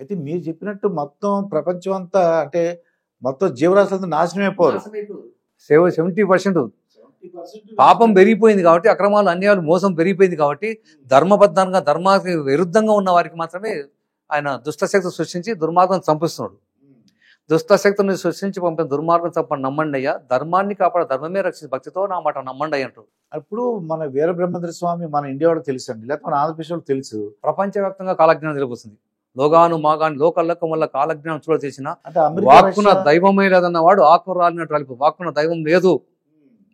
అయితే మీరు చెప్పినట్టు మొత్తం ప్రపంచం అంతా అంటే మొత్తం జీవరాశులంతా నాశనం అయిపోరు. 70% పాపం పెరిగిపోయింది కాబట్టి, అక్రమాలు అన్యాయాలు మోసం పెరిగిపోయింది కాబట్టి, ధర్మబద్ధంగా ధర్మానికి విరుద్ధంగా ఉన్న వారికి మాత్రమే ఆయన దుష్టశక్తి సృష్టించి దుర్మార్గం చంపిస్తున్నాడు. దుష్టశక్తిని సృష్టించి పంపిన దుర్మార్గం చంపని నమ్మండి అయ్యా, ధర్మాన్ని కాపాడ ధర్మమే రక్షించి భక్తితో నా మాట నమ్మండి అయ్య అంటారు. అప్పుడు మన వీరబ్రహ్మేంద్ర స్వామి మన ఇండియా వాళ్ళకి తెలుసు అండి, లేకపోతే మన ఆంధ్రప్రదేశ్ తెలుసు. ప్రపంచవ్యాప్తంగా కాలజ్ఞానం తెలియపోతుంది. లోగాను మాగాను లోకల్లకం వల్ల కాలజ్ఞానం చూడ చేసిన అంటే వాక్కున దైవమే లేదన్న వాడు ఆత్మ రాలినట్టు రాలిపో. వాక్కున దైవం లేదు,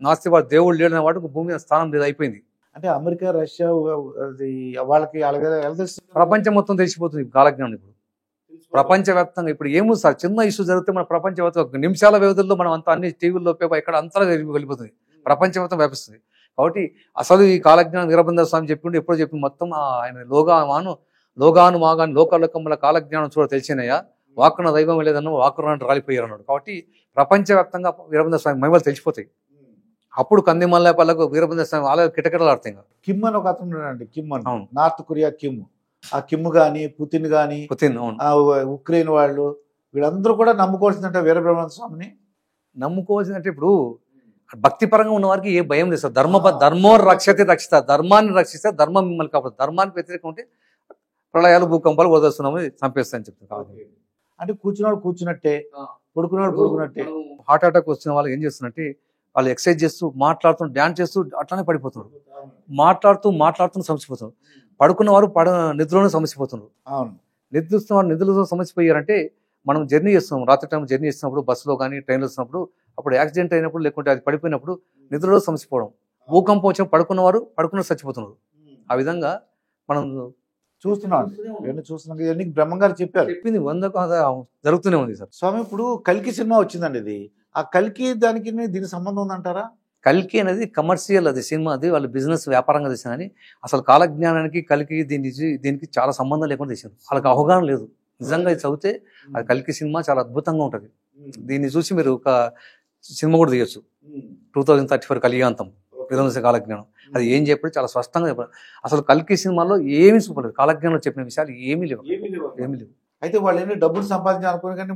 నాస్తి వాడు దేవుడు లేడన్న వాడు భూమి మీద స్థానం లేదు, అయిపోయింది. అంటే అమెరికా రష్యా వాళ్ళకి ప్రపంచం మొత్తం తెలిసిపోతుంది కాలజ్ఞానం. ఇప్పుడు ప్రపంచవ్యాప్తంగా ఇప్పుడు ఏముంది సార్, చిన్న ఇష్యూ జరిగితే మన ప్రపంచవ్యాప్తంగా నిమిషాల వ్యవధుల్లో మనం అంతా అన్ని టీవీల్లో పేపర్ ఎక్కడ అంతా వెళ్ళిపోతుంది, ప్రపంచవ్యాప్తం వ్యాపిస్తుంది. కాబట్టి అసలు ఈ కాలజ్ఞానం వీరబ్రహ్మేంద్ర స్వామి చెప్పిండు, ఎప్పుడో చెప్పి మొత్తం ఆయన లోగాను మాగాను లోకల్లకముల కాలజ్ఞానం చూడ తెలిసినయ్యా, వాక్కున దైవం లేదన్న వాక్కున రాలిపోయారు అన్నాడు. కాబట్టి ప్రపంచవ్యాప్తంగా వీరబ్రహ్మేంద్ర స్వామి మహిమలు తెలిసిపోతాయి. అప్పుడు కందిమల్లాపల్లకు వీరబ్రహ్మేంద్ర స్వామి వాళ్ళ కిటకిటలాడతాయి. కిమ్ అని ఒక అతను ఉన్నాడండి, కిమ్ అని, నార్త్ కొరియా కిమ్. ఆ కిమ్ గాని పుతిన్ గాని ఉక్రెయిన్ వాళ్ళు వీళ్ళందరూ కూడా నమ్ముకోవాల్సిందంటే వీరబ్రహ్మేంద్ర స్వామిని నమ్ముకోవాల్సిందంటే, ఇప్పుడు భక్తి పరంగా ఉన్న వారికి ఏ భయం లేదు సార్. ధర్మో రక్షతే రక్షిత, ధర్మాన్ని రక్షిస్తే ధర్మం మిమ్మల్ని కాపాడు. ధర్మానికి వ్యతిరేకం ఉంటే ప్రళయాలు భూకంపాలు వదిలేస్తున్నాము చంపేస్తాయని చెప్తాను. అంటే కూర్చున్నాడు కూర్చున్నట్టే, పడుకున్నాడు పడుకున్నట్టే. హార్ట్ అటాక్ వచ్చిన వాళ్ళు ఏం చేస్తున్నట్టే, వాళ్ళు ఎక్సర్సైజ్ చేస్తూ మాట్లాడుతూ డ్యాన్స్ చేస్తూ అట్లానే పడిపోతున్నారు, మాట్లాడుతూ సమసిపోతున్నారు. పడుకున్న వారు నిద్రలోనే సమసిపోతున్నారు. నిద్రిస్తున్న వారు నిద్రలో సమసిపోయారంటే, మనం జర్నీ చేస్తున్నాం, రాత్రి టైం జర్నీ చేస్తున్నప్పుడు బస్సులో కానీ ట్రైన్లో వస్తున్నప్పుడు, అప్పుడు యాక్సిడెంట్ అయినప్పుడు లేకుంటే అది పడిపోయినప్పుడు నిద్రలో సమసిపోవడం, భూకంపం వచ్చిన పడుకున్నవారు పడుకున్న చచ్చిపోతున్నారు. ఆ విధంగా మనం చూస్తున్నాం. బ్రహ్మంగారు చెప్పారు, చెప్పింది 100 జరుగుతూనే ఉంది సార్. స్వామి ఇప్పుడు కల్కి సినిమా వచ్చిందండి, ఇది ఆ కల్కి దానికి దీనికి సంబంధం ఉందంటారా? కల్కి అనేది కమర్షియల్, అది సినిమా, అది వాళ్ళు బిజినెస్ వ్యాపారంగా తీసిన కానీ అసలు కాలజ్ఞానానికి కల్కి దీనికి చాలా సంబంధం లేకుండా తీశారు. వాళ్ళకి అవగాహన లేదు. నిజంగా ఇది చదివితే అది కల్కి సినిమా చాలా అద్భుతంగా ఉంటుంది. దీన్ని చూసి మీరు ఒక సినిమా కూడా తీయచ్చు, 2034 కలియుగాంతం విధ్వంస కాలజ్ఞానం. అది ఏం చెప్పాడు చాలా స్పష్టంగా చెప్పాడు. అసలు కల్కి సినిమాలో ఏమీ చూపలేదు, కాలజ్ఞానంలో చెప్పిన విషయాలు ఏమీ లేవు. అయితే వాళ్ళు ఏంటి డబ్బులు సంపాదించాలనుకుని, కానీ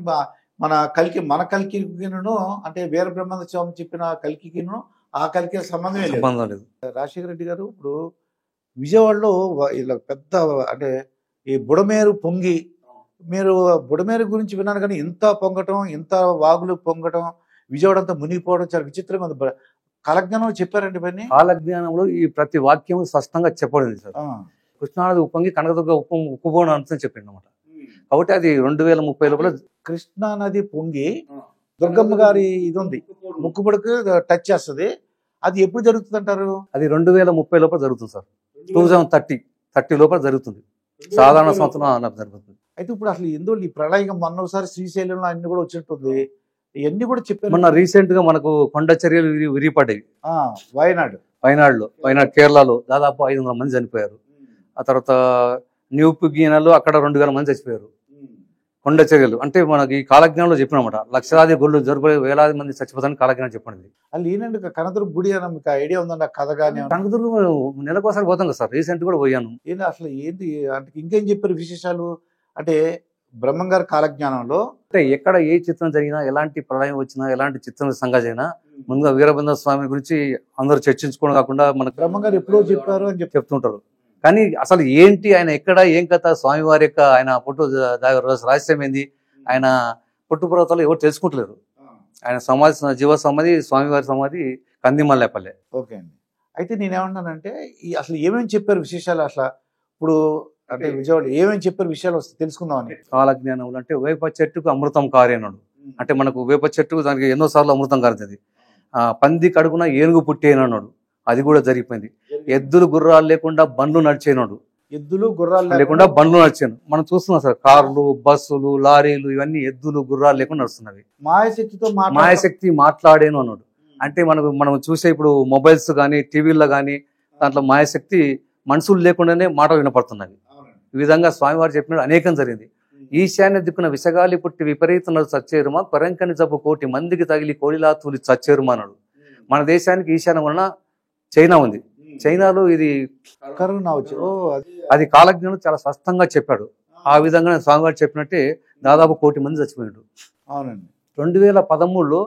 మన కల్కిను అంటే వీరబ్రహ్మేంద్ర స్వామి చెప్పిన కల్కిను ఆ కల్కి సంబంధం లేదు. రాజశేఖర రెడ్డి గారు ఇప్పుడు విజయవాడలో ఇలా పెద్ద అంటే ఈ బుడమేరు పొంగి, మీరు బుడమేరు గురించి విన్నాను కానీ ఇంత పొంగటం, ఇంత వాగులు పొంగటం, విజయవాడ అంతా మునిగిపోవడం చాలా విచిత్రంగా ఉంది. కాలజ్ఞానంలో చెప్పారండి ఇవన్నీ. కాలజ్ఞానంలో ఈ ప్రతి వాక్యం స్పష్టంగా చెప్పబడింది సార్. కృష్ణానది ఉప్పొంగి కనకదుర్గ ఉప్పుబోన అని చెప్పింది అనమాట. కాబట్టి అది 2030 లోపల కృష్ణానది పొంగి దుర్గమ్మ గారి ఇది ఉంది, ముక్కుపొడకు టచ్ చేస్తుంది. అది ఎప్పుడు జరుగుతుంది అంటారు? అది 2030 లోపల జరుగుతుంది సార్. 2030 లోపల జరుగుతుంది, సాధారణ సంవత్సరం జరుగుతుంది. అయితే ఇప్పుడు అసలు ఎందుకు ఈ ప్రళయం మొన్నసారి శ్రీశైలంలో అన్ని కూడా వచ్చినట్టుంది, ఇవన్నీ కూడా చెప్పారు. మొన్న రీసెంట్ గా మనకు కొండ చర్యలు విరిగిపడ్డాయి వయనాడు కేరళలో దాదాపు 500 మంది చనిపోయారు. ఆ తర్వాత న్యూ గినియాలో అక్కడ 2000 మంది చచ్చిపోయారు. కొండ చర్యలు అంటే మనకి కాలజ్ఞానంలో చెప్పినమాట, లక్షలాది గుళ్ళు జరుపు వేలాది మంది చచ్చిపోతారని కాలజ్ఞానం చెప్పండి. అది ఏంటంటే కనకదుర్గ గుడి అని మీకు ఐడియా ఉందండి ఆ కథ? కానీ కనకదుర్గ నెలకోసారి పోతాం కదా సార్, రీసెంట్ కూడా పోయాను. ఏంటి అసలు ఏంటి అంటే ఇంకేం చెప్పారు విశేషాలు? అంటే బ్రహ్మంగారి కాలజ్ఞానంలో అంటే ఎక్కడ ఏ చిత్రం జరిగినా, ఎలాంటి ప్రళయం వచ్చినా, ఎలాంటి చిత్రం సంఘ జరిగినా ముందుగా వీరబ్రహ్మేంద్ర స్వామి గురించి అందరూ చర్చించుకోవడం కాకుండా మనకు బ్రహ్మంగారు ఎప్పుడో చెప్పారు అని చెప్తుంటారు. కానీ అసలు ఏంటి, ఆయన ఎక్కడ ఏం కథ, స్వామివారి యొక్క ఆయన పుట్టు రహస్యం ఏంది, ఆయన పుట్టుపర్వతాలు ఎవరు తెలుసుకుంటలేరు. ఆయన సమాధి జీవ సమాధి స్వామివారి సమాధి కందిమల్లేపల్లె. ఓకే అండి. అయితే నేనేమంటానంటే అసలు ఏమేమి చెప్పారు విశేషాలు, అసలు ఇప్పుడు అంటే విజయవాడ ఏమేమి చెప్పారు విషయాలు వస్తే తెలుసుకుందామని. కాలజ్ఞానంలో అంటే వేప చెట్టుకు అమృతం కారేనాడు అంటే మనకు వేప చెట్టుకు దానికి ఎన్నోసార్లు అమృతం కారుతుంది. పంది కడుగున ఏనుగు పుట్టేనన్నాడు, అది కూడా జరిగిపోయింది. ఎద్దులు గుర్రాలు లేకుండా బండ్లు నడిచేనాడు, ఎద్దులు గుర్రాలు లేకుండా బండ్లు నడిచాను. మనం చూస్తున్నాం సార్, కార్లు బస్సులు లారీలు ఇవన్నీ ఎద్దులు గుర్రాలు లేకుండా నడుస్తున్నవి. మాయాశక్తి మాట్లాడేను అన్నాడు. అంటే మనం చూసే ఇప్పుడు మొబైల్స్ కానీ టీవీల్లో కానీ దాంట్లో మాయాశక్తి మనుషులు లేకుండానే మాట వినపడుతున్నవి. ఈ విధంగా స్వామివారు చెప్పినట్టు అనేకం జరిగింది. ఈశాన్య దిక్కున విషగాలి పుట్టి విపరీతం చచ్చేరుమా, కొరంకని జబ్బు 1,000,000 మందికి తగిలి కోడిలా తూలి చచ్చేరుమా అన్నాడు. మన దేశానికి ఈశాన్యం వలన చైనా ఉంది. చైనాలో ఇది కరోనా అది కాలజ్ఞానం చాలా స్పష్టంగా చెప్పాడు. ఆ విధంగా స్వామివారు చెప్పినట్టే దాదాపు 1 కోటి మంది చచ్చిపోయారు. అవునండి. 2013లో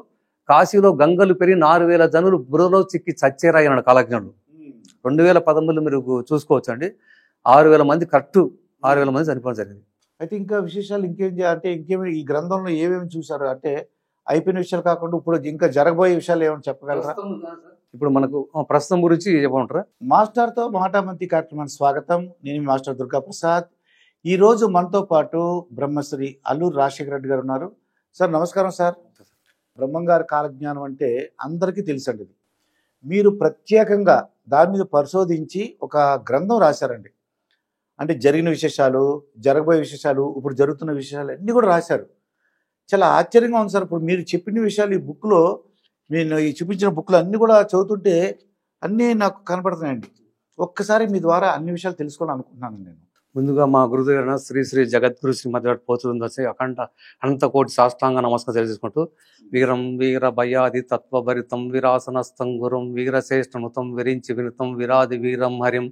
కాశీలో గంగలు పెరిగి 4,000 జనులు బురదలో చిక్కి చచ్చేరాయన్నాడు కాలజ్ఞుడు. 2013లో మీరు చూసుకోవచ్చు అండి. 6,000 మంది కరెక్ట్ 6,000 మంది చనిపోవడం జరిగింది. అయితే ఇంకా విశేషాలు అంటే ఇంకేమి ఈ గ్రంథంలో ఏమేమి చూసారు? అంటే అయిపోయిన విషయాలు కాకుండా ఇప్పుడు ఇంకా జరగబోయే విషయాలు ఏమైనా చెప్పగలరా? ఇప్పుడు మనకు ప్రస్తుతం గురించి చెప్పమంటారా? మాస్టర్తో మాటామంతి కార్యక్రమానికి స్వాగతం. నేను మీ మాస్టర్ దుర్గా ప్రసాద్. ఈ రోజు మనతో పాటు బ్రహ్మశ్రీ అల్లూరి రాజశేఖర రెడ్డి గారు ఉన్నారు. సార్ నమస్కారం సార్. బ్రహ్మంగారి కాలజ్ఞానం అంటే అందరికీ తెలుసండి. మీరు ప్రత్యేకంగా దాని మీద పరిశోధించి ఒక గ్రంథం రాశారండి. అంటే జరిగిన విశేషాలు, జరగబోయే విశేషాలు, ఇప్పుడు జరుగుతున్న విశేషాలు అన్నీ కూడా రాశారు. చాలా ఆశ్చర్యంగా ఉంది సార్. ఇప్పుడు మీరు చెప్పిన విషయాలు ఈ బుక్లో, నేను ఈ చూపించిన బుక్లో అన్నీ కూడా చదువుతుంటే అన్నీ నాకు కనపడుతున్నాయండి. ఒక్కసారి మీ ద్వారా అన్ని విషయాలు తెలుసుకోవాలనుకుంటున్నాను నేను. ముందుగా మా గురుదేవుడు శ్రీ శ్రీ జగద్గురు శ్రీమద్వాడు పోతుంది అఖండ అనంత కోటి సాష్టాంగ నమస్కారం తెలియజేసుకుంటూ వీరం వీర భయాది తత్వభరితం విరాసనస్థం గురం వీరశ్రేష్ఠనుతం విరించి వినుతం విరాది వీరం హరిం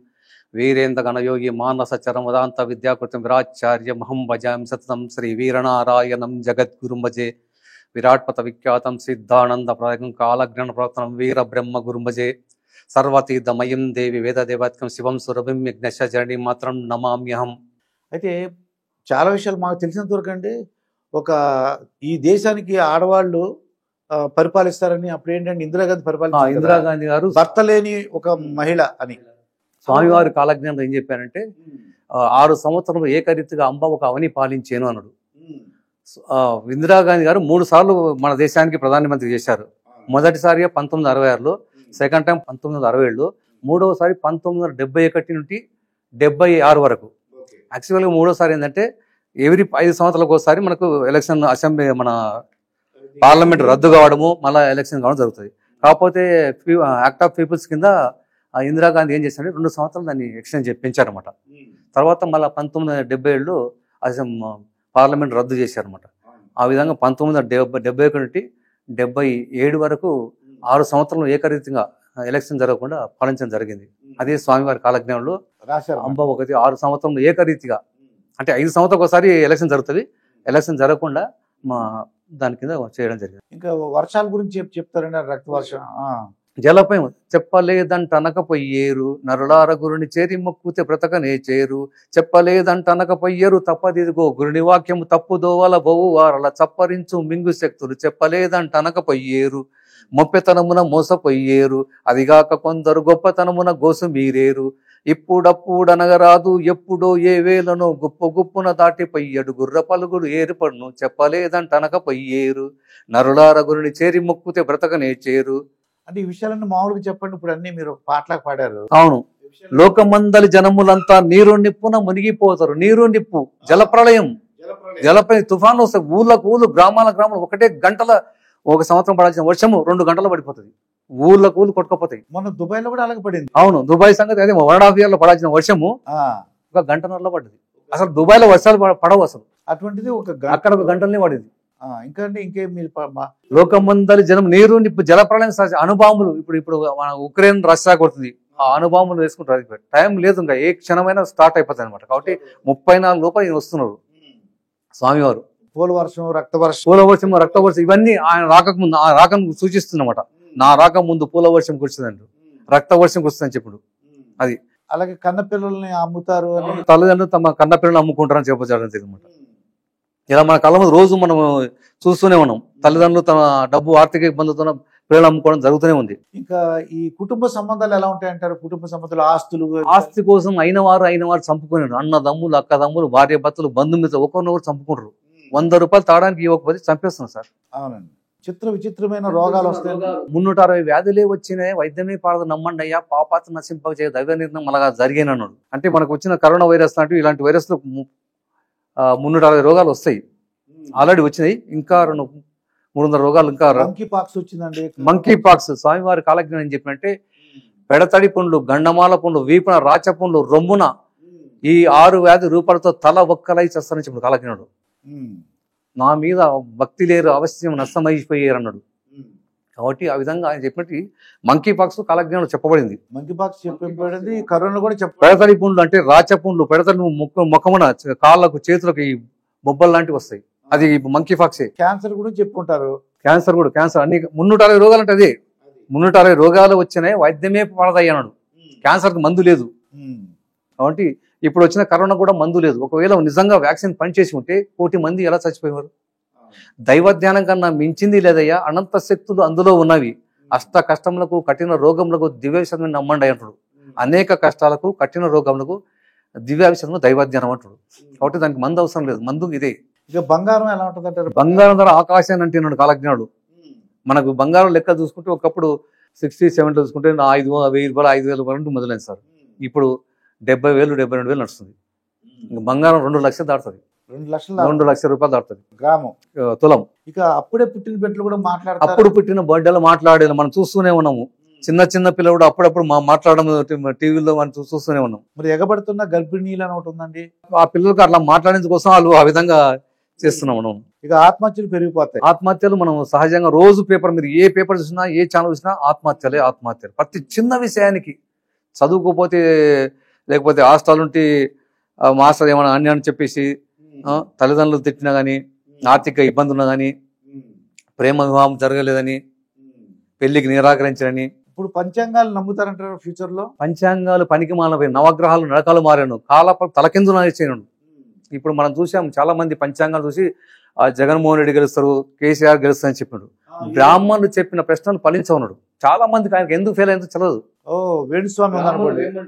వీరేంద్ర గణయోగి మానస చరమదాంత విద్యాకృతం విరాచార్య మహం భజాం సతతం శ్రీ వీరనారాయణం జగద్గురుం భజే విరాట్పత విఖ్యాతం సిద్ధానంద ప్రదకం కాలజ్ఞాన ప్రవర్తనం వీర బ్రహ్మ గురుం భజే సర్వతీర్థమయం దేవి వేదదేవాత్కం శివం సురభిం యజ్ఞశరణి మాత్రం నమామ్యహం. అయితే చాలా విషయాలు మాకు తెలిసినంత వరకు అండి, ఈ దేశానికి ఆడవాళ్ళు పరిపాలిస్తారని అప్పుడు ఏంటంటే ఇందిరాగాంధీ గారు భర్త లేని ఒక మహిళ అని. స్వామివారి కాలజ్ఞానం ఏం చెప్పారంటే 6 సంవత్సరాలు ఏకరీతిగా అంబ ఒక అవని పాలించేను అన్నాడు. ఇందిరాగాంధీ గారు 3 సార్లు మన దేశానికి ప్రధానమంత్రి చేశారు. మొదటిసారిగా 1966లో, సెకండ్ టైం 1967లో, మూడవసారి 1971 నుండి 76 వరకు. యాక్చువల్గా మూడోసారి ఏంటంటే ఎవ్రీ 5 సంవత్సరాలకు ఒకసారి మనకు ఎలక్షన్, అసెంబ్లీ, మన పార్లమెంట్ రద్దు కావడము, మళ్ళీ ఎలక్షన్ కావడం జరుగుతుంది. కాకపోతే యాక్ట్ ఆఫ్ పీపుల్స్ కింద ఇందిరాగాంధీ ఏం చేశారంటే 2 సంవత్సరాలు దాన్ని ఎక్స్టెండ్ పెంచారన్నమాట. తర్వాత మళ్ళీ 1977లో పార్లమెంట్ రద్దు చేశారన్నమాట. ఆ విధంగా 1971 నుండి 77 వరకు 6 సంవత్సరాలు ఏకరీతిగా ఎలక్షన్ జరగకుండా పాలించడం జరిగింది. అదే స్వామివారి కాలజ్ఞానంలో అంబ 6 సంవత్సరాలు ఏకరీతిగా, అంటే 5 సంవత్సరాలకు ఒకసారి ఎలక్షన్ జరుగుతుంది, ఎలక్షన్ జరగకుండా దాని కింద చేయడం జరిగింది. ఇంకా వర్షాల గురించి చెప్తారండి. రక్త వర్షం, జలపై చెప్పలేదంటనకపోయ్యేరు, నరులార గురుని చేరి మొక్కుతే బ్రతకనే చేరు, చెప్పలేదంటనకపోయ్యేరు, తప్పదిదిగో గురుని వాక్యము తప్పుదోవల బొవ్వు వారల చప్పరించు మింగు శక్తులు, చెప్పలేదంటనకపోయ్యేరు, మొప్పెతనమున మోసపోయ్యేరు, అదిగాక కొందరు గొప్పతనమున గోసు మీరేరు, ఇప్పుడప్పుడనగరాదు ఎప్పుడో ఏ వేలనో గుప్పున దాటిపోయ్యడు గుర్ర పలుగుడు ఏర్పడును, చెప్పలేదంటనకపోయ్యేరు, నరులార గురుని చేరి మొక్కుతే బ్రతకనే చేరు. అంటే ఈ విషయాలన్నీ మామూలుగా చెప్పండి. ఇప్పుడు అన్ని మీరు పాటలకు పాడారు. అవును. లోకమందలి జనములంతా నీరు నిప్పున మునిగిపోతారు. నీరు నిప్పు, జలప్రళయం, జలప్రళయం, తుఫాను వస్తాయి. ఊళ్ళకు గ్రామాల ఒకటే గంటల, 1 సంవత్సరం పడాల్సిన వర్షము 2 గంటలు పడిపోతుంది. ఊళ్ళకు కొట్టుకపోతాయి. మొన్న దుబాయ్ లో కూడా అలాగే పడింది. అవును, దుబాయ్ సంగతి అదే. 1.5 year లో పడాల్సిన వర్షము 1 గంటన్నరలో పడింది. అసలు దుబాయ్ లో వర్షాలు పడవు అసలు. అటువంటిది అక్కడ 1 గంటలనే పడింది. ఇంకా ఇంకేం మీరు లోకమందలి జనం నీరు నిప్పు జలప్రళయం అణుబాంబులు. ఇప్పుడు మన ఉక్రెయిన్ రష్యా కొడుతుంది, ఆ అణుబాంబులు వేసుకుంటారు. టైం లేదు, ఇంకా ఏ క్షణమైనా స్టార్ట్ అయిపోతుంది అనమాట. కాబట్టి 34 లోపల వస్తున్నారు స్వామివారు. పోలవర్షం, రక్తవర్షం ఇవన్నీ ఆయన రాకముందు, ఆ రాకను సూచిస్తున్నమాట. నా రాక ముందు పూలవర్షం కురిచిందండి, రక్తవర్షం కురుస్తుందని చెప్పుడు. అది అలాగే కన్నపిల్లల్ని అమ్ముతారు అని, తల్లిదండ్రులు తమ కన్నపిల్లలు అమ్ముకుంటారని చెప్పడం అనమాట. ఇలా మన కళ్ళ ముందు రోజు మనం చూస్తూనే ఉన్నాం. తల్లిదండ్రులు తమ డబ్బు, ఆర్థిక ఇబ్బందులతో పిల్లలు అమ్ముకోవడం జరుగుతూనే ఉంది. ఇంకా ఈ కుటుంబ సంబంధాలు ఎలా ఉంటాయంటారు? కుటుంబ సంబంధాలు, ఆస్తి కోసం అయిన వారు చంపుకున్నారు. అన్నదమ్ములు, అక్కదమ్ములు, భార్య భర్తలు, బంధుమిత్రులు ఒకరినొకరు చంపుకుంటారు. 100 రూపాయలు తాగడానికి ఇవ్వకపోతే చంపేస్తున్నారు సార్. అవునండి. విచిత్రమైన రోగాలు వస్తాయి. 360 వ్యాధులే వచ్చినాయి, వైద్యమే పారదు నమ్మండి అయ్యా, పాపాత్మ నశింప చేయ దైవ నిర్ణయం అలాగా జరిగానన్నాడు. అంటే మనకు వచ్చిన కరోనా వైరస్ లాంటివి, ఇలాంటి వైరస్లు 360 రోగాలు వస్తాయి. ఆల్రెడీ వచ్చినాయి. ఇంకా 300 రోగాలు. ఇంకా మంకీపాక్స్ వచ్చిందండి. మంకీపాక్స్ స్వామివారి కాలజ్ఞానం ఏం చెప్పినట్టే, పెడతడి పుండ్లు, గండమాల పుండ్లు, వీపున రాచ పుండ్లు, రొమ్మున ఈ 6 వ్యాధి రూపాలతో తల ఒక్కలై చేస్తారని చెప్పాడు కాలజ్ఞానుడు. నా మీద భక్తి లేరు అవశ్యం నష్టమైపోయారు అన్నాడు. కాబట్టి ఆ విధంగా ఆయన చెప్పినట్టు మంకీ పాక్స్ కాలజ్ఞానంలో చెప్పబడింది. మంకీ పాక్స్ చెప్పబడింది, కరోనా కూడా పెడతలి పుండ్లు అంటే రాచ పుండ్లు, పెడతలు ముఖమున కాళ్ళకు చేతులకు ఈ బొబ్బలు లాంటివి వస్తాయి, అది మంకీ పాక్సే. క్యాన్సర్ కూడా చెప్పుకుంటారు, క్యాన్సర్ కూడా, క్యాన్సర్ అన్ని 360 రోగాలు అంటే అదే 360 రోగాలు వచ్చినాయి, వైద్యమే పడదయ్యాడు, క్యాన్సర్కి మందు లేదు. కాబట్టి ఇప్పుడు వచ్చిన కరోనా కూడా మందు లేదు. ఒకవేళ నిజంగా వ్యాక్సిన్ పనిచేసి ఉంటే 1 కోటి మంది ఎలా చచ్చిపోయేవారు? దైవ ధ్యానం కన్నా మించింది లేదయ్యా, అనంత శక్తులు అందులో ఉన్నవి. అష్ట కష్టములకు కఠిన రోగములకు దివ్యవిషయం నమ్మండి అంటాడు. అనేక కష్టాలకు కఠిన రోగములకు దివ్యావిషయం దైవాధ్యానం అంటాడు. కాబట్టి దానికి మందు అవసరం లేదు, మందు ఇదే. ఇక బంగారం ఎలా ఉంటుంది అంటారు? బంగారం ధర ఆకాశాన్ని అంటున్నాడు కాలజ్ఞానుడు. మనకు బంగారం లెక్క చూసుకుంటే ఒకప్పుడు 60-70 చూసుకుంటే 5,000 రూపాయలు 5,000 రూపాయలు మొదలైంది సార్. ఇప్పుడు 70,000 72,000 నడుస్తుంది. ఇంకా బంగారం 2 లక్షలు దాడుతుంది, 2 లక్షల రూపాయలు దాడుతుంది గ్రామం, తులం. ఇక అప్పుడే పుట్టిన బిడ్డలు కూడా మాట్లాడతారు, అప్పుడు పుట్టిన బిడ్డలు మాట్లాడేది మనం చూస్తూనే ఉన్నాము. చిన్న పిల్లలు కూడా అప్పుడప్పుడు మాట్లాడడం టీవీలో మనం చూస్తూనే ఉన్నాం. మరి ఎగబడుతున్న గర్భిణీలు అని ఒకటి ఉందండి, ఆ పిల్లలకు అట్లా మాట్లాడేందుకు కోసం వాళ్ళు ఆ విధంగా చేస్తున్నాం మనం. ఇక ఆత్మహత్యలు పెరిగిపోతాయి. ఆత్మహత్యలు మనం సహజంగా రోజు పేపర్, మీరు ఏ పేపర్ చూసినా ఏ ఛానల్ చూసినా ఆత్మహత్యలే. ప్రతి చిన్న విషయానికి, చదువుకోపోతే లేకపోతే హాస్టల్ ఉంటే మాస్టర్ ఏమైనా అన్ని అని చెప్పేసి, తల్లిదండ్రులు తిట్టినా కానీ, ఆర్థిక ఇబ్బంది ఉన్నా కానీ, ప్రేమ వివాహం జరగలేదని, పెళ్లికి నిరాకరించని. ఇప్పుడు పంచాంగాలు నమ్ముతారంటారు ఫ్యూచర్ లో? పంచాంగాలు పనికి మానపోయి, నవగ్రహాలు నడకలు మారాను, తలకిందు చేయను. ఇప్పుడు మనం చూసాం, చాలా మంది పంచాంగాలు చూసి జగన్మోహన్ రెడ్డి గెలుస్తారు, కేసీఆర్ గెలుస్తారు అని చెప్పాడు. బ్రాహ్మణులు చెప్పిన ప్రశ్నలు ఫలించవున్నాడు. చాలా మందికి ఆయనకు ఎందుకు ఫెయిల్ అయిందో తెలియదు.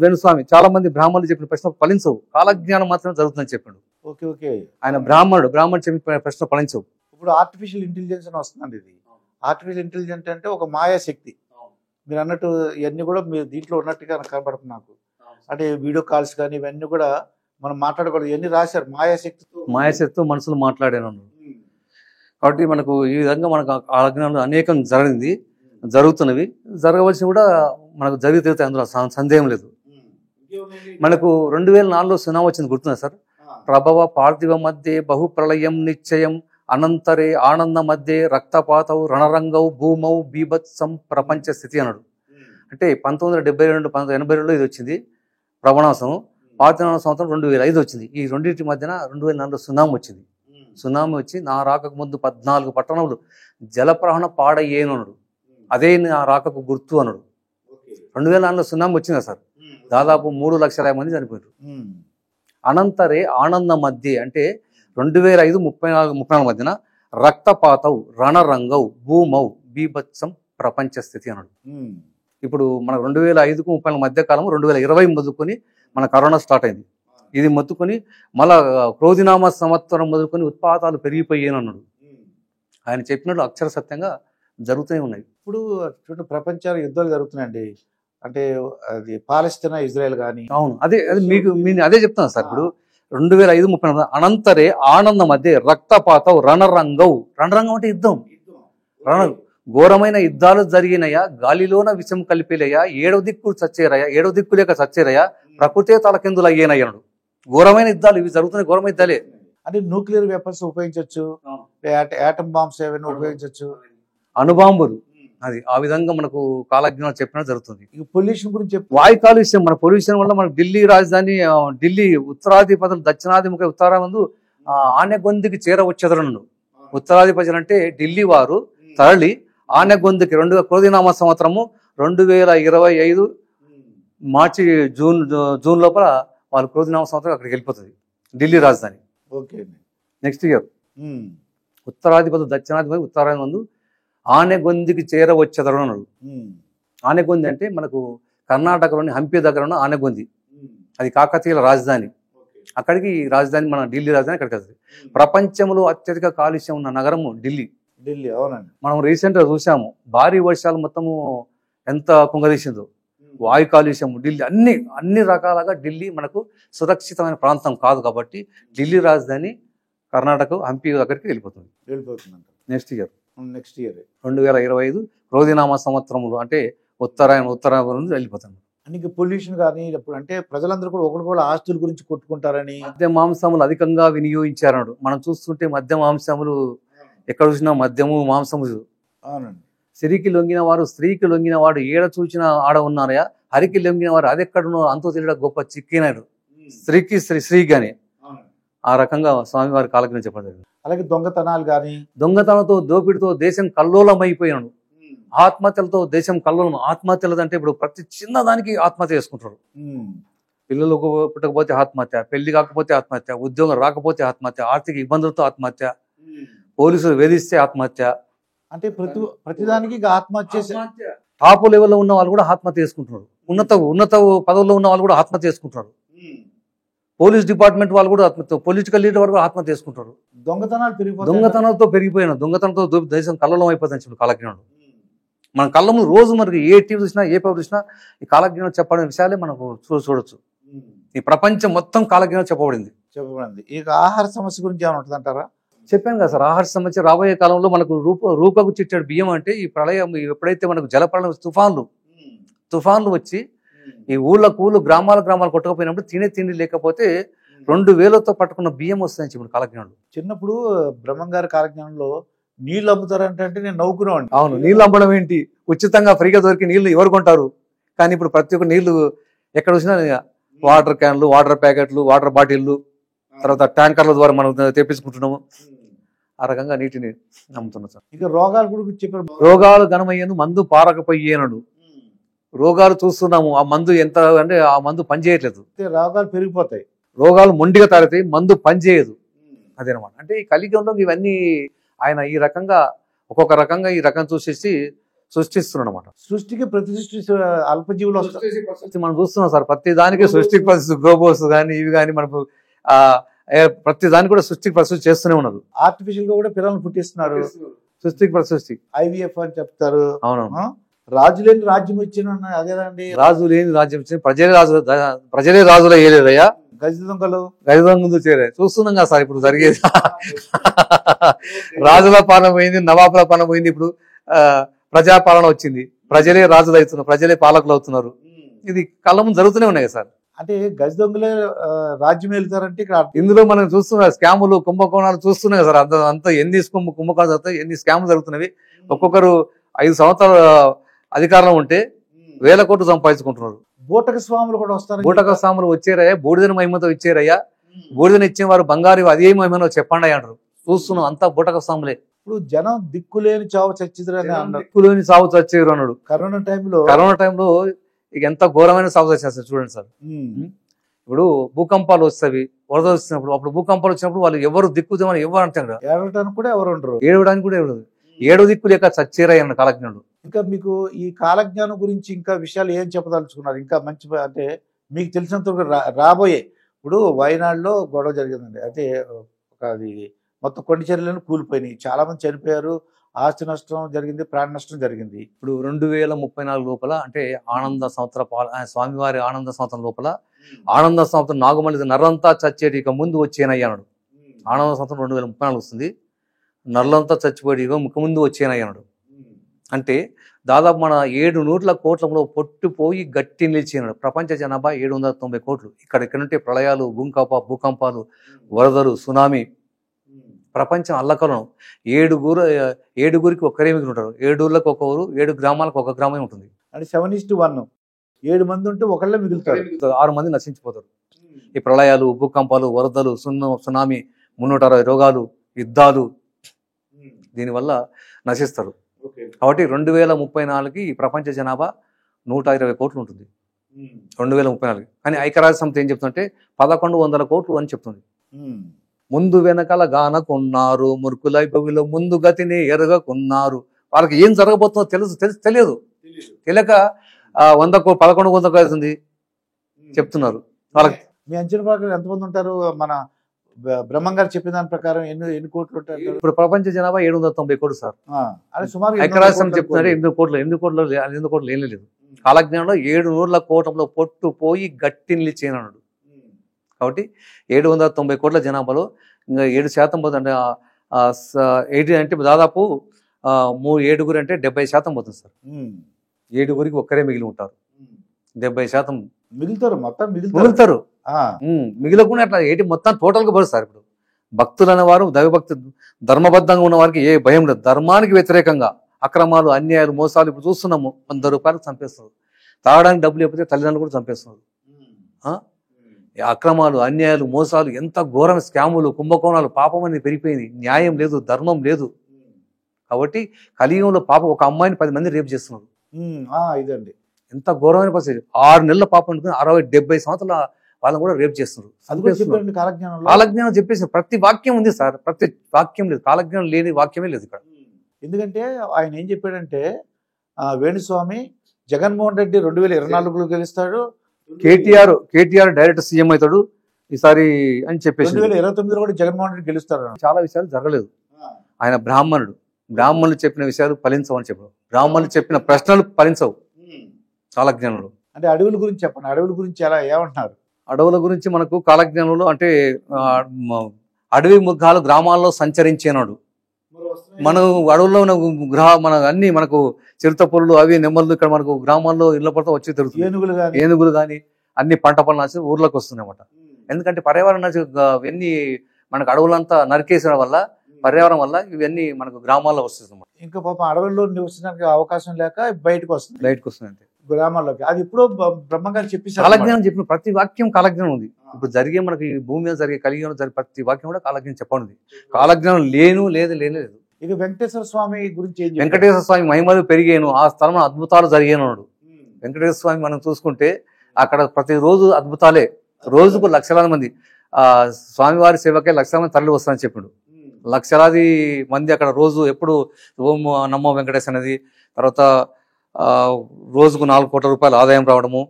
వేణుస్వామి చాలా మంది బ్రాహ్మణులు చెప్పిన ప్రశ్నలు ఫలించవు, కాలజ్ఞానం మాత్రమే జరుగుతుందని చెప్పాడు. ఆయన బ్రాహ్మణుడు చెప్పిన ప్రశ్న ఫలించవు. ఇప్పుడు ఆర్టిఫిషియల్ ఇంటెలిజెన్స్ అని వస్తుందండి. ఇది ఆర్టిఫిషియల్ ఇంటెలిజెన్స్ అంటే ఒక మాయా శక్తి. మీరు అన్నట్టు ఇవన్నీ కూడా మీరు దీంట్లో ఉన్నట్టుగా కనబడుతుంది నాకు. అంటే వీడియో కాల్స్ కానీ ఇవన్నీ కూడా మనం మాట్లాడకూడదు, ఇవన్నీ రాశారు మాయాశక్తితో మనుషులు మాట్లాడాను. కాబట్టి మనకు ఈ విధంగా మనకు ఆజ్ఞలు అనేకం జరుగుతున్నవి, జరగవలసి కూడా మనకు జరిగితే అందులో సందేహం లేదు. మనకు 2004లో సునామీ వచ్చింది, గుర్తుందా సార్? ప్రభవ పార్థివ మధ్య బహు ప్రళయం నిశ్చయం అనంతరే ఆనంద మధ్య రక్తపాతౌ రణరంగౌ భూమౌ బీభత్సం ప్రపంచ స్థితి అన్నాడు. అంటే 1972-1982లో ఇది వచ్చింది ప్రవణాసం. 19 సంవత్సరం 2005 వచ్చింది. ఈ రెండింటి మధ్యన 2004లో సునామీ వచ్చింది. సునామీ వచ్చి నా రాకకు ముందు 14 పట్టణములు జలప్రహణ పాడయ్యేను అన్నాడు. అదే నా రాకకు గుర్తు అన్నాడు. 2004లో సునామీ వచ్చిందా సార్? దాదాపు 3,00,000 మంది చనిపోయారు. అనంతరే ఆనంద మధ్య అంటే 2005-34 మధ్యన రక్తపాతౌ రణరంగౌ భూమౌ బీభత్సం ప్రపంచ స్థితి అన్నాడు. ఇప్పుడు మన 2005-34 మధ్య కాలం 2020 మొదలుకొని మన కరోనా స్టార్ట్ అయింది. ఇది మొత్తుకొని మళ్ళా క్రోధినామ సంవత్సరం మొదలుకొని ఉత్పాతాలు పెరిగిపోయాను అన్నాడు. ఆయన చెప్పినట్లు అక్షర సత్యంగా జరుగుతూనే ఉన్నాయి. ఇప్పుడు చూడండి, ప్రపంచాలు యుద్ధాలు జరుగుతున్నాయండి. అంటే అది పాలస్తీనా ఇజ్రాయెల్ కానీ. అవును, అదే అదే చెప్తాను సార్. ఇప్పుడు 2005-34 అనంతరే ఆనంద మధ్య రక్తపాతం రణరంగం అంటే యుద్ధం, ఘోరమైన యుద్ధాలు జరిగినయా, గాలిలోన విషం కలిపిలయ్యా, 7వ దిక్కు చచ్చేరయ్యా, 7వ దిక్కు లేక చచ్చేరయ్యా, ప్రకృతే తలకిందులు అయ్యేనయ్యాడు. ఘోరమైన యుద్ధాలు ఇవి జరుగుతున్నాయి, ఘోరమైన యుద్ధాలే. అంటే న్యూక్లియర్ వెపన్స్ ఉపయోగించవచ్చు, యాటమ్ బాంబ్స్ ఏమైనా ఉపయోగించవచ్చు, అణుబాంబులు. అది ఆ విధంగా మనకు కాలజ్ఞానం చెప్పినట్టు జరుగుతుంది. పొల్యూషన్ గురించి వాయు కాలుష్యం, మన పొల్యూషన్ వల్ల మనకు ఢిల్లీ రాజధాని, ఢిల్లీ ఉత్తరాధిపతులు దక్షిణాదిముఖ ఉత్తరామందు ఆనెగొందికి చేరవచ్చెదరను. ఉత్తరాధిపతులు అంటే ఢిల్లీ వారు తరలి ఆనెగొందికి క్రోధినామ సంవత్సరము 2025 మార్చి జూన్ లోపల వాళ్ళు క్రోధినామ సంవత్సరం అక్కడికి వెళ్ళిపోతుంది ఢిల్లీ రాజధాని. నెక్స్ట్ ఇయర్ ఉత్తరాధిపతులు దక్షిణాధిపతి ఉత్తరాదిమందు ఆనెగొందికి చేరవచ్చెదరు అన్నాడు. ఆనెగొంది అంటే మనకు కర్ణాటకలోని హంపి దగ్గర ఉన్న ఆనెగొంది, అది కాకతీయుల రాజధాని. అక్కడికి రాజధాని, మన ఢిల్లీ రాజధాని అక్కడికి వస్తుంది. ప్రపంచంలో అత్యధిక కాలుష్యం ఉన్న నగరము ఢిల్లీ. అవునండి. మనం రీసెంట్ గా చూసాము, భారీ వర్షాలు మొత్తము ఎంత కుంగదీసిందో. వాయు కాలుష్యం ఢిల్లీ, అన్ని రకాలుగా ఢిల్లీ మనకు సురక్షితమైన ప్రాంతం కాదు. కాబట్టి ఢిల్లీ రాజధాని కర్ణాటక హంపి దగ్గరికి వెళ్ళిపోతుంది. నెక్స్ట్ ఇయర్ 2025 క్రోధినామ సంవత్సరములు అంటే ఉత్తరాయణ వెళ్ళిపోతాను. అంటే పొల్యూషన్ కానీ అంటే ప్రజలందరూ కూడా ఒకరికొకరు ఆస్తుల గురించి కొట్టుకుంటారని మద్య మాంసములు అధికంగా వినియోగించారన్నాడు. మనం చూస్తుంటే మద్య మాంసములు ఎక్కడ చూసినా మద్యము మాంసము. అవునండి. సిరికి లొంగిన వారు స్త్రీకి లొంగిన వాడు ఏడ చూచిన ఆడ ఉన్నారయా, హరికి లొంగిన వారు అదెక్కడున్నో అంతో తెలియడం గొప్ప చిక్కినాడు, స్త్రీకి శ్రీకి అని ఆ రకంగా స్వామివారి కాలజ్ఞానం చెప్పడం జరిగింది. అలాగే దొంగతనాలు కానీ, దొంగతనంతో దోపిడితో దేశం కల్లోలమైపోయాడు, ఆత్మహత్యలతో దేశం కల్లోలం. ఆత్మహత్యలు అంటే ఇప్పుడు ప్రతి చిన్నదానికి ఆత్మహత్య చేసుకుంటారు. పిల్లలు పుట్టకపోతే ఆత్మహత్య, పెళ్లి కాకపోతే ఆత్మహత్య, ఉద్యోగం రాకపోతే ఆత్మహత్య, ఆర్థిక ఇబ్బందులతో ఆత్మహత్య, పోలీసులు వేధిస్తే ఆత్మహత్య. అంటే ప్రతిదానికి ఆత్మహత్య. టాప్ లెవెల్లో ఉన్న వాళ్ళు కూడా ఆత్మహత్య చేసుకుంటున్నారు, ఉన్నత పదవుల్లో ఉన్న వాళ్ళు కూడా ఆత్మహత్య చేసుకుంటున్నారు, పోలీస్ డిపార్ట్మెంట్ వాళ్ళు కూడా ఆత్మహత్య, పొలిటికల్ లీడర్ వాళ్ళు కూడా ఆత్మహత్య చేసుకుంటారు. దొంగతనాలతో పెరిగిపోయిన దేశంతో దేశం కల్లోలం అయిపోతుంది ఇప్పుడు కాలజ్ఞానం. మన కళ్ళ ముందు రోజు మనకి ఏ టీవీ చూసినా ఏ పేపర్ చూసినా ఈ కాలజ్ఞానం చెప్పబడిన విషయాలే మనకు చూడొచ్చు. ఈ ప్రపంచం మొత్తం కాలజ్ఞానం చెప్పబడింది. ఇక ఆహార సమస్య గురించి ఏమైనా ఉంటుంది అంటారా? చెప్పాను కదా సార్, ఆహార సమస్య రాబోయే కాలంలో మనకు రూపకు చిట్టాడు బియ్యం. అంటే ఈ ప్రళయం ఎప్పుడైతే మనకు జలప్రళయం తుఫాన్లు వచ్చి ఈ ఊళ్ళకు గ్రామాలు కొట్టకపోయినప్పుడు తినే తిండి లేకపోతే 2000తో పట్టుకున్న బియ్యం వస్తాయని చెప్పి కాలజ్ఞానం. చిన్నప్పుడు బ్రహ్మంగారి కాలజ్ఞానంలో నీళ్ళు అమ్ముతారంటే నేను నవ్వుకునేవాడిని. అవును, నీళ్ళు అమ్మడం ఏంటి, ఉచితంగా ఫ్రీగా దొరికి నీళ్లు ఎవరు కొంటారు? కానీ ఇప్పుడు ప్రతి ఒక్క నీళ్లు ఎక్కడ వచ్చినా వాటర్ క్యాన్లు, వాటర్ ప్యాకెట్లు, వాటర్ బాటిళ్లు, తర్వాత ట్యాంకర్ల ద్వారా మనం తెప్పించుకుంటున్నాము. ఆ రకంగా నీటిని నమ్ముతున్నాం సార్. ఇక రోగాలు గురించి చెప్పారు. రోగాలు ఘనమయ్యాను మందు పారకపోయేనడు. రోగాలు చూస్తున్నాము, ఆ మందు ఎంత అంటే ఆ మందు పనిచేయట్లేదు, రోగాలు పెరిగిపోతాయి, రోగాలు మొండిగా తారుతాయి, మందు పనిచేయదు. అదేనమాట. అంటే ఈ కలియుగంలో ఇవన్నీ ఆయన ఈ రకంగా ఒక్కొక్క రకంగా ఈ రకం సృష్టిస్తున్నాడు అనమాట. సృష్టికి ప్రతి సృష్టి అల్పజీవులు మనం చూస్తున్నాం సార్. ప్రతి దానికి సృష్టికి పరిస్థితి, గ్లోబోస్ కానీ ఇవి కానీ మనకు ప్రతి దానికి కూడా సృష్టికి పరిస్థితి చేస్తూనే ఉన్నారు. ఆర్టిఫిషియల్ గా కూడా పిల్లల్ని పుట్టిస్తున్నారు. సృష్టికి పరిస్థితి IVF అని చెప్తారు. అవును. రాజు లేని రాజ్యం వచ్చిన అదేనండి, రాజు లేని రాజ్యం వచ్చింది, ప్రజలే రాజుల ఏలేదయ్యా. గజ దొంగలు చేరే చూస్తున్నాం కదా సార్ ఇప్పుడు జరిగేది. రాజుల పాలన పోయింది, నవాబుల పాలన పోయింది, ఇప్పుడు ప్రజాపాలన వచ్చింది. ప్రజలే రాజులు అవుతున్నారు, ప్రజలే పాలకులు అవుతున్నారు. ఇది కళ్ళ ముందు జరుగుతూనే ఉన్నాయి కదా సార్. అంటే గజ దొంగలే రాజ్యం వెళ్తారంటే ఇందులో మనం చూస్తున్న స్కాములు, కుంభకోణాలు చూస్తున్నాయి సార్. అంత ఎన్ని కుంభకోణాలు జరుగుతాయి, ఎన్ని స్కాములు జరుగుతున్నవి. ఒక్కొక్కరు 5 సంవత్సరాల అధికారంలో ఉంటే 1000 కోట్లు సంపాదించుకుంటున్నారు. బూటక స్వాములు కూడా వస్తారు. బూటక స్వాములు వచ్చారయ్యా, బూడిదని మహిమతో ఇచ్చారయ్యా. బూడిదని ఇచ్చిన వారు బంగారు అదే మహిమలో చెప్పండి అంటారు. చూస్తున్నాం, అంతా బూటక స్వాములే. ఇప్పుడు జనం దిక్కులేని చావు చచ్చిద్రు అని అన్నారు. దిక్కులేని చావు చచ్చేరు అన్నాడు. కరోనా టైంలో ఇక ఎంత ఘోరమైన సాగు వచ్చేస్తారు చూడండి సార్. ఇప్పుడు భూకంపాలు వస్తాయి, వరదలు వస్తున్నప్పుడు, అప్పుడు భూకంపాలు వచ్చినప్పుడు వాళ్ళు ఎవరు దిక్కుదేమని ఎవరు అంటారు, ఏడవడానికి కూడా ఎవరు ఉండరు, ఏడవడానికి కూడా ఎవరు. 7 దిక్కు లేక చచ్చేరయ్యన్న కాలజ్ఞానుడు. ఇంకా మీకు ఈ కాలజ్ఞానం గురించి ఇంకా విషయాలు ఏం చెప్పదలుచుకున్నారు? ఇంకా మంచి అంటే మీకు తెలిసినంత రాబోయే, ఇప్పుడు వయనాడులో గొడవ జరిగిందండి. అయితే అది మొత్తం కొన్ని చర్యలను కూలిపోయినాయి, చాలా మంది చనిపోయారు, ఆస్తి నష్టం జరిగింది, ప్రాణ నష్టం జరిగింది. ఇప్పుడు 2034 లోపల అంటే ఆనంద సంవత్సర స్వామివారి ఆనంద సంవత్సరం లోపల, ఆనంద సంవత్సరం నాగమల్లి నర్రంతా చచ్చేటి ఇక ముందు వచ్చేనయ్యాడు. ఆనంద సంవత్సరం 2034 వస్తుంది, నర్లంతా చచ్చిపోయి ఇక ముందు వచ్చేనయ్యాడు. అంటే దాదాపు మన 700 కోట్లలో పొట్టుపోయి గట్టి నిలిచినాడు. ప్రపంచ జనాభా 790 కోట్లు. ఇక్కడ నుంటే ప్రళయాలు, భూకంపాలు, వరదలు, సునామీ, ప్రపంచం అల్లకలం. 7గురికి ఒక్కరే మిగిలి ఉంటారు. 7 ఊర్లకు ఒక ఊరు, 7 గ్రామాలకు ఒక గ్రామం ఉంటుంది. అంటే 7:1, 7 మంది ఉంటే ఒకళ్ళే మిగులుతారు, 6 మంది నశించిపోతారు. ఈ ప్రళయాలు, భూకంపాలు, వరదలు, సునామీ, 360 రోగాలు, యుద్ధాలు, దీనివల్ల నశిస్తారు. కాబట్టి 2034కి ఈ ప్రపంచ జనాభా 120 కోట్లు ఉంటుంది. 2034. కానీ ఐక్యరాజ్య సమితి ఏం చెప్తుందంటే 1100 కోట్లు అని చెప్తుంది. ముందు వెనకాల గానకున్నారు, మురుకులై భవిలో ముందు గతిని ఎరగకున్నారు. వాళ్ళకి ఏం జరగబోతుందో తెలియదు. తెలియక 1100 అవుతుంది చెప్తున్నారు. వాళ్ళకి మీ అంచనా ప్రకారం ఎంతమంది ఉంటారు? మన బ్రహ్మంగారు చెప్పిన దాని ప్రకారం ఎన్ని కోట్లు ఉంటారు? ఇప్పుడు ప్రపంచ జనాభా 790 కోట్లు సార్. అది సుమారు ఐక్యరాజ్య సమితి చెప్తున్నారు 8 కోట్లు ఏం లేదు. కాలజ్ఞానంలో 700 కోట్లలో పొట్టు పోయి గట్టి నిలిచేనాడు. కాబట్టి 790 కోట్ల జనాభాలో ఇంకా 7% పోతుంది. అంటే 80 అంటే దాదాపు 7 అంటే 70% పోతుంది సార్. 7 ఒక్కరే మిగిలి ఉంటారు. 70% మిగులుతారు, మొత్తం మిగులుతారు. మిగిలకుండా అట్లా 80 మొత్తం టోటల్ గా పడుతుంది సార్. ఇప్పుడు భక్తులు అనేవారు దైవభక్తి ధర్మబద్ధంగా ఉన్న వారికి ఏ భయం లేదు. ధర్మానికి వ్యతిరేకంగా అక్రమాలు, అన్యాయాలు, మోసాలు ఇప్పుడు చూస్తున్నాము. 100 రూపాయలకు చంపేస్తున్నారు. తాగడానికి డబ్బులు లేకపోతే తల్లిదండ్రులు కూడా చంపేస్తున్నారు. ఈ అక్రమాలు, అన్యాయాలు, మోసాలు, ఎంత ఘోరమైన స్కాములు, కుంభకోణాలు, పాపం అనేది పెరిగిపోయింది. న్యాయం లేదు, ధర్మం లేదు. కాబట్టి కలియుగంలో పాపం ఒక అమ్మాయిని 10 మంది రేపు చేస్తున్నారు. ఇదండి ఎంత ఘోరమైన పరిస్థితి. 6 నెలల పాపం అనుకుని 60-70 సంవత్సరాల వాళ్ళని కూడా రేపు చేస్తున్నారు. కాలజ్ఞానం చెప్పేసి ప్రతి వాక్యం ఉంది సార్. ప్రతి వాక్యం లేదు, కాలజ్ఞానం లేని వాక్యమే లేదు ఇక్కడ. ఎందుకంటే ఆయన ఏం చెప్పాడంటే వేణుస్వామి జగన్మోహన్ రెడ్డి 2024లో గెలుస్తాడు, కేటీఆర్ డైరెక్ట్ సీఎం అవుతాడు ఈసారి అని చెప్పేసి 2029లో కూడా జగన్మోహన్ రెడ్డి గెలుస్తాడు. చాలా విషయాలు జరగలేదు. ఆయన బ్రాహ్మణులు చెప్పిన విషయాలు ఫలించవు అని చెప్పారు. బ్రాహ్మణులు చెప్పిన ప్రశ్నలు ఫలించవు కాలజ్ఞానంలో. అంటే అడవుల గురించి చెప్పండి, అడవుల గురించి ఎలా ఏమంటున్నారు? అడవుల గురించి మనకు కాలజ్ఞానంలో అంటే అడవి మృగాలు గ్రామాల్లో సంచరించేనాడు. మనం అడవుల్లో మన అన్ని మనకు చిరుత పురులు, అవి నెమ్మలు ఇక్కడ మనకు గ్రామాల్లో ఇళ్ల పడతా వచ్చి తిరుగుతుంది. ఏనుగులు కానీ అన్ని పంట పనులు ఊర్లోకి వస్తున్నాయి అన్నమాట. ఎందుకంటే పర్యావరణ ఇవన్నీ మనకు అడవులంతా నరికేసడం వల్ల, పర్యావరణం వల్ల ఇవన్నీ మనకు గ్రామాల్లో వస్తుంది. ఇంకా పాపం అడవుల్లో నివసించడానికి అవకాశం లేక బయటకు వస్తుంది అంతే గ్రామాల్లోకి. అది ఇప్పుడు బ్రహ్మగారు చెప్పేసి కాలజ్ఞానం చెప్పిన ప్రతి వాక్యం కాలజ్ఞానం ఉంది. ఇప్పుడు జరిగే మనకి భూమి మీద జరిగే కలియుగంలో జరిగే ప్రతి వాక్యం కూడా కాలజ్ఞానం చెప్పండి. కాలజ్ఞానం లేదు. ఇక వెంకటేశ్వర స్వామి గురించి వెంకటేశ్వర స్వామి మహిమలు పెరిగాను, ఆ స్థలంలో అద్భుతాలు జరిగాను. వెంకటేశ్వర స్వామి మనం చూసుకుంటే అక్కడ ప్రతిరోజు అద్భుతాలే. రోజుకు లక్షలాది మంది స్వామివారి సేవకే లక్షలాది మంది తరలి వస్తారని చెప్పాడు. లక్షలాది మంది అక్కడ రోజు ఎప్పుడు ఓం నమో వెంకటేశ్ అనేది, తర్వాత రోజుకు 4 కోట్ల రూపాయలు ఆదాయం రావడము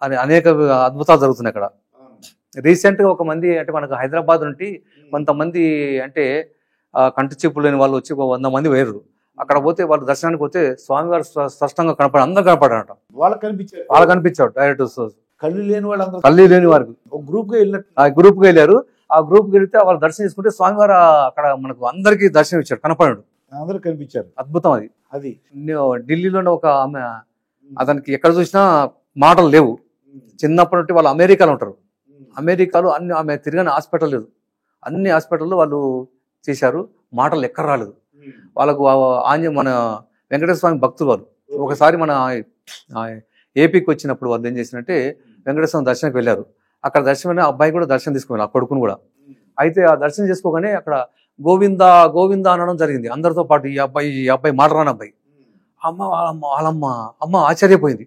అని అనేక అద్భుతాలు జరుగుతున్నాయి అక్కడ. రీసెంట్ గా ఒక మంది అంటే మనకు హైదరాబాద్ నుండి కొంతమంది అంటే కంటి చూపు లేని వాళ్ళు వచ్చి 100 మంది వేరు. అక్కడ పోతే వాళ్ళు దర్శనానికి పోతే స్వామివారు స్పష్టంగా అందరూ కనపడారట. వాళ్ళకి కనిపించాడు డైరెక్ట్. కళ్ళు లేని వారికి గ్రూప్ గా వెళ్ళారు. ఆ గ్రూప్ కి వెళ్తే వాళ్ళు దర్శనం చేసుకుంటే స్వామివారు అక్కడ మనకు అందరికి దర్శనం ఇచ్చాడు, కనపడాడు, అందరూ కనిపించారు. అద్భుతం అది. ఢిల్లీలోనే ఒక ఆమె, అతనికి ఎక్కడ చూసినా మాటలు లేవు. చిన్నప్పటి నుండి వాళ్ళు అమెరికాలో ఉంటారు. అమెరికాలో ఆమె తిరిగిన హాస్పిటల్ లేదు, అన్ని హాస్పిటల్లో వాళ్ళు చేశారు, మాటలు ఎక్కడ రాలేదు వాళ్ళకు. మన వెంకటేశ్వర స్వామి భక్తులు వాళ్ళు. ఒకసారి మన ఏపీకి వచ్చినప్పుడు వాళ్ళు ఏం చేసినట్టే వెంకటేశ్వర స్వామి దర్శనానికి వెళ్ళారు. అక్కడ దర్శనం అబ్బాయి కూడా దర్శనం తీసుకున్నారు, ఆ కొడుకును కూడా. అయితే ఆ దర్శనం చేసుకోగానే అక్కడ గోవిందా గోవిందా అనడం జరిగింది అందరితో పాటు. ఈ అబ్బాయి మాట్లాడని అబ్బాయి వాళ్ళమ్మ ఆశ్చర్యపోయింది.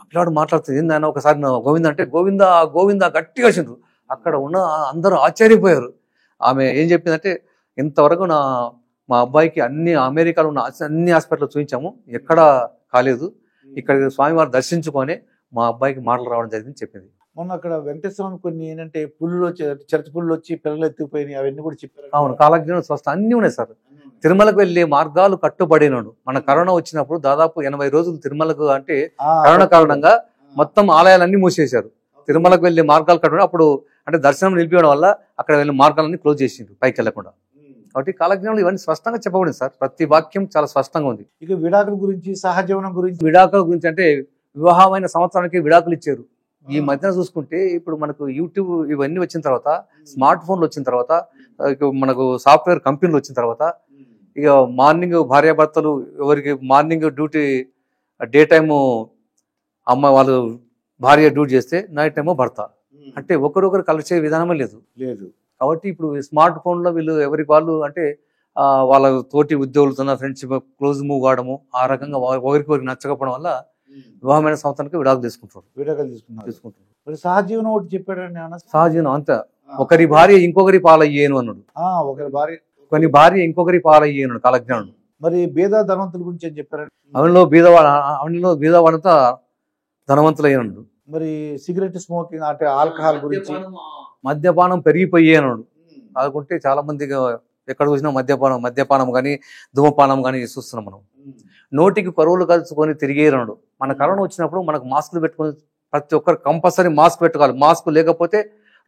పిల్లాడు మాట్లాడుతుంది ఏందని ఒకసారి గోవింద అంటే గోవిందా గోవిందా గట్టిగా వచ్చిండ్రు. అక్కడ ఉన్న అందరూ ఆశ్చర్యపోయారు. ఆమె ఏం చెప్పిందంటే ఇంతవరకు మా అబ్బాయికి అమెరికాలో ఉన్న అన్ని హాస్పిటల్ చూపించాము, ఎక్కడా కాలేదు, ఇక్కడ స్వామివారు దర్శించుకొని మా అబ్బాయికి మాటలు రావడం జరిగింది చెప్పింది. మొన్న అక్కడ వెంకటేశ్వరం కొన్ని ఏంటంటే పుల్లు చిరత పుల్లు వచ్చి పిల్లలు ఎత్తుకుపోయినాయి, అవన్నీ కూడా చెప్పారు. అవును, కాలజ్ఞానం స్వస్థ అన్ని ఉన్నాయి సార్. తిరుమలకు వెళ్లే మార్గాలు కట్టుబడినాడు. మన కరోనా వచ్చినప్పుడు దాదాపు 80 రోజులు తిరుమలకు అంటే కరోనా కారణంగా మొత్తం ఆలయాలన్నీ మూసేశారు. తిరుమలకు వెళ్లే మార్గాలు కట్టుబడి అప్పుడు అంటే దర్శనం నిలిపివేయడం వల్ల అక్కడ వెళ్ళే మార్గాలన్నీ క్లోజ్ చేసిండ్రు పైకి వెళ్లకుండా. కాబట్టి కాలజ్ఞానంలో ఇవన్నీ స్పష్టంగా చెప్పబడింది సార్. ప్రతి వాక్యం చాలా స్పష్టంగా ఉంది. ఇక విడాకుల గురించి, సహజీవనం గురించి. విడాకుల గురించి అంటే వివాహమైన సంవత్సరానికి విడాకులు ఇచ్చారు. ఈ మధ్యన చూసుకుంటే ఇప్పుడు మనకు యూట్యూబ్ ఇవన్నీ వచ్చిన తర్వాత, స్మార్ట్ ఫోన్లు వచ్చిన తర్వాత, మనకు సాఫ్ట్వేర్ కంపెనీలు వచ్చిన తర్వాత, ఇక మార్నింగ్ భార్యాభర్తలు ఎవరికి మార్నింగ్ డ్యూటీ, డే టైము అమ్మాయి వాళ్ళు భార్య డ్యూటీ చేస్తే నైట్ టైము భర్త, అంటే ఒకరొకరు కలిసే విధానమే లేదు. కాబట్టి ఇప్పుడు స్మార్ట్ ఫోన్లో వీళ్ళు ఎవరికి వాళ్ళు అంటే వాళ్ళ తోటి ఉద్యోగులతో ఫ్రెండ్షిప్ క్లోజ్ మూవ్ కావడము, ఆ రకంగా ఒకరికొకరికి నచ్చకపోవడం వల్ల వివాహమైన సంవత్సరానికి విడాకులు తీసుకుంటారు. సహజీవనం ఒకటి చెప్పాడండి. సహజీవనం అంతా ఒకరి భార్య ఇంకొకరి పాలయ్యేను అన్నాడు. కొన్ని భార్య ఇంకొకరి పాలయ్యేను కాలజ్ఞానుడు. మరి బీద ధనవంతుల గురించి ఏం చెప్పారండి? అవనిలో బీదవాడంతా ధనవంతులయ్యాడు. మరి సిగరెట్ స్మోకింగ్ అంటే ఆల్కహాల్ గురించి, మద్యపానం పెరిగిపోయాడు. అనుకుంటే చాలా మంది ఎక్కడ చూసినా మద్యపానం కానీ ధూమపానం కానీ చూస్తున్నాం మనం. నోటికి కరువులు కలుసుకొని తిరిగేరాడు. మన కరోనా వచ్చినప్పుడు మనకు మాస్కులు పెట్టుకొని ప్రతి ఒక్కరు కంపల్సరీ మాస్క్ పెట్టుకోవాలి. మాస్క్ లేకపోతే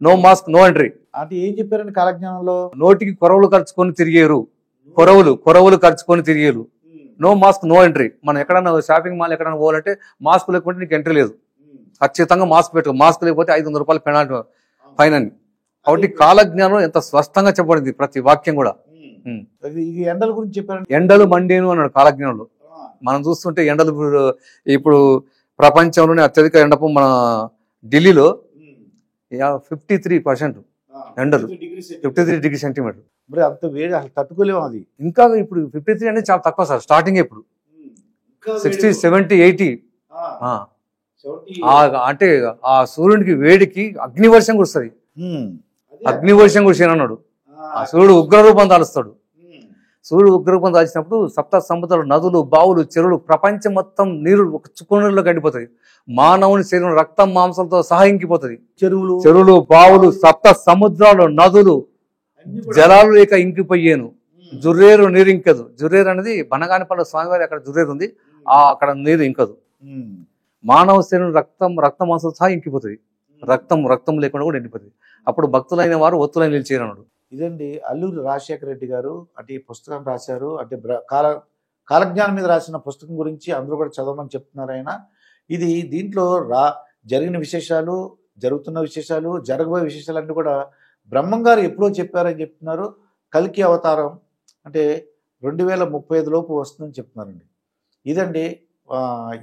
నో మాస్క్ నో ఎంట్రీ. అంటే ఏం చెప్పారండి కాలజ్ఞానంలో? నోటికి కొరవులు ఖర్చుకొని తిరిగేరు, కొరవులు ఖర్చుకొని తిరిగేరు, నో మాస్క్ నో ఎంట్రీ. మనం ఎక్కడన్నా షాపింగ్ మాల్ ఎక్కడన్నా పోవాలంటే మాస్క్ లేకపోతే నీకు ఎంట్రీ లేదు. ఖచ్చితంగా మాస్క్ పెట్టుకో, మాస్క్ లేకపోతే 500 రూపాయలు పెనాల్టీ ఫైన్ అని. కాబట్టి కాలజ్ఞానం ఎంత స్పష్టంగా చెప్పబడింది ప్రతి వాక్యం కూడా. ఇది ఎండల గురించి చెప్పారండి. ఎండలు మండేను అన్నాడు కాలజ్ఞంలో. మనం చూస్తుంటే ఎండలు ఇప్పుడు ప్రపంచంలోనే అత్యధిక ఎండపు మన ఢిల్లీలో 53% ఎండలు, 53 డిగ్రీ సెంటీమీటర్. మరి అంత వేడి అసలు తట్టుకోలేము. అది ఇంకా ఇప్పుడు 53 అనేది చాలా తక్కువ సార్. స్టార్టింగ్ ఇప్పుడు 60, 70, 80. అంటే ఆ సూర్యునికి వేడికి అగ్నివర్షం కురుస్తుంది. అగ్నివర్షం కురిసి అన్నాడు. ఆ సూర్యుడు ఉగ్రరూపం దాలుస్తాడు. సూర్యుడు ఉగ్రరూపం దాల్చినప్పుడు సప్త సముద్రాలు, నదులు, బావులు, చెరువులు, ప్రపంచం మొత్తం నీరు ఒక చుక్కనీరులో గడిపోతుంది. మానవుని శరీరం రక్తం మాంసంతో సహా ఇంకిపోతుంది. చెరువులు, బావులు, సప్త సముద్రాలు, నదులు, జలాలు లేక ఇంకిపోయేను. జుర్రేరు నీరు ఇంకదు. జుర్రేరు అనేది బనగానిపల్లి స్వామివారి అక్కడ జుర్రేరు ఉంది. అక్కడ నీరు ఇంకదు. మానవ శరీరం రక్త మాంసం సహా ఇంకిపోతుంది. రక్తం లేకుండా కూడా ఎండిపోతుంది. అప్పుడు భక్తులైన వారు ఒత్తులైన నిలిచేరన్నాడు. ఇదండి అల్లూరి రాజశేఖర రెడ్డి గారు అంటే ఈ పుస్తకం రాశారు. అంటే కాలజ్ఞానం మీద రాసిన పుస్తకం గురించి అందరూ కూడా చదవమని చెప్తున్నారు ఆయన. ఇది దీంట్లో జరిగిన విశేషాలు, జరుగుతున్న విశేషాలు, జరగబోయే విశేషాలన్నీ కూడా బ్రహ్మం గారు ఎప్పుడో చెప్పారని చెప్తున్నారు. కల్కి అవతారం అంటే 2035 లోపు వస్తుందని చెప్తున్నారండి. ఇదండి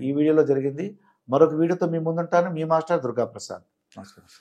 ఈ వీడియోలో జరిగింది. మరొక వీడియోతో మీ ముందుంటాను. మీ మాస్టర్ దుర్గాప్రసాద్. నమస్కారం.